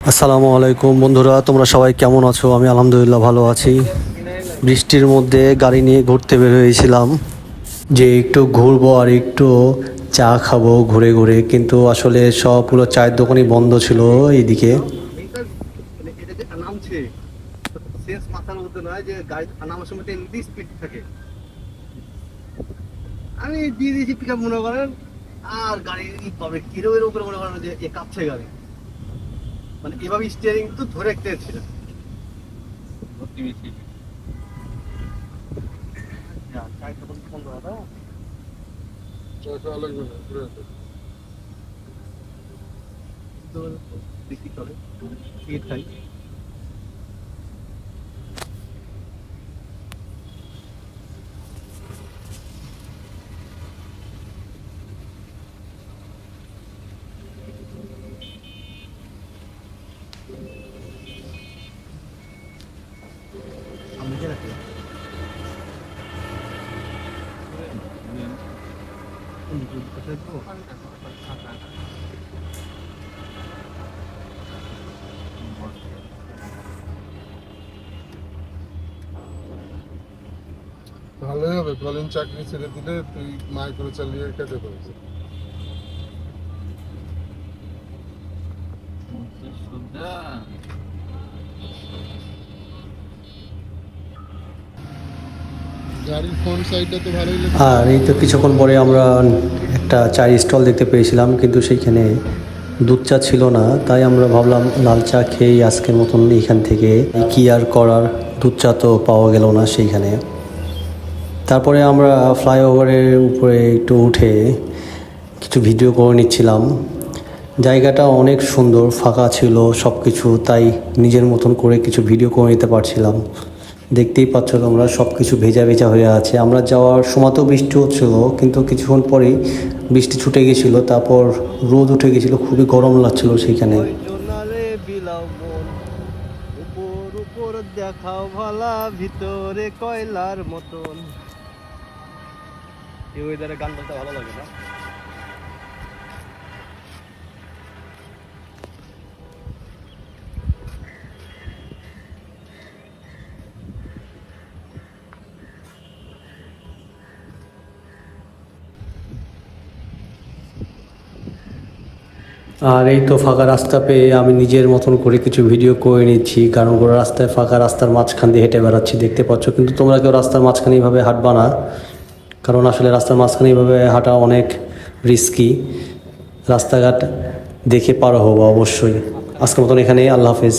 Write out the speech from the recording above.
আসসালামু আলাইকুম বন্ধুরা, তোমরা সবাই কেমন আছো? আমি আলহামদুলিল্লাহ ভালো আছি। বৃষ্টির মধ্যে গাড়ি নিয়ে ঘুরতে বের হয়েছিলাম যে একটু ঘুরবো আর একটু চা খাবো ঘুরে ঘুরে, কিন্তু আসলে সবগুলো চায়ের দোকানই বন্ধ ছিল এইদিকে। আমি দিয়ে দিয়েছি পিক আপ মনে করেন, আর গাড়ি পাবে কিরোর উপরে মনে করেন যে কাঁপছে গাড়ি, মানে এভাবে স্টিয়ারিং তো ধরে রাখতে ছিল। দেখি চলে টিকিট খাই। আমি যে রাখি ভালোই হবে। কলিন চাকরি ছেড়ে দিলে তুই মাই করে চালিয়ে খেতে পারবি। গাড়ির ফ্রন্ট সাইডটা তো ভালোই লাগে। আর এই তো কিছুক্ষণ পরে আমরা একটা চায়ের স্টল দেখতে পেয়েছিলাম, কিন্তু সেইখানে দুধ চা ছিল না, তাই আমরা ভাবলাম লাল চা খেয়েই আজকের মতন এইখান থেকে কি আর করার, দুধ চা তো পাওয়া গেল না সেইখানে। তারপরে আমরা ফ্লাইওভারের উপরে একটু উঠে কিছু ভিডিও করে নিচ্ছিলাম। জায়গাটা অনেক সুন্দর, ফাঁকা ছিল সব কিছু, তাই নিজের মতন করে কিছু ভিডিও করে নিতে পারছিলাম। দেখতেই পাচ্ছ তোমরা, সব কিছু ভেজা ভেজা হয়ে আছে। আমরা যাওয়ার সময়তেও বৃষ্টি হচ্ছিল, কিন্তু কিছুক্ষণ পরেই বৃষ্টি ছুটে গেছিলো, তারপর রোদ উঠে গেছিলো, খুবই গরম লাগছিল সেইখানে। উপর উপর দেখাও ভালা, ভিতরে কয়লার মতন। এই ওয়েদারে গান বলতে ভালো লাগে না? আর এই তো ফাঁকা রাস্তা পেয়ে আমি নিজের মতন করে কিছু ভিডিও করে নিচ্ছি, কারণ কোনো রাস্তায় ফাঁকা রাস্তার মাঝখান দিয়ে হেঁটে বেড়াচ্ছি দেখতে পাচ্ছ। কিন্তু তোমরা কেউ রাস্তার মাঝখানে এইভাবে হাঁটবা না, কারণ আসলে রাস্তার মাঝখানে এইভাবে হাঁটা অনেক রিস্কি। রাস্তাঘাট দেখে পার হবো অবশ্যই। আজকের মতন এখানে, আল্লাহ হাফেজ।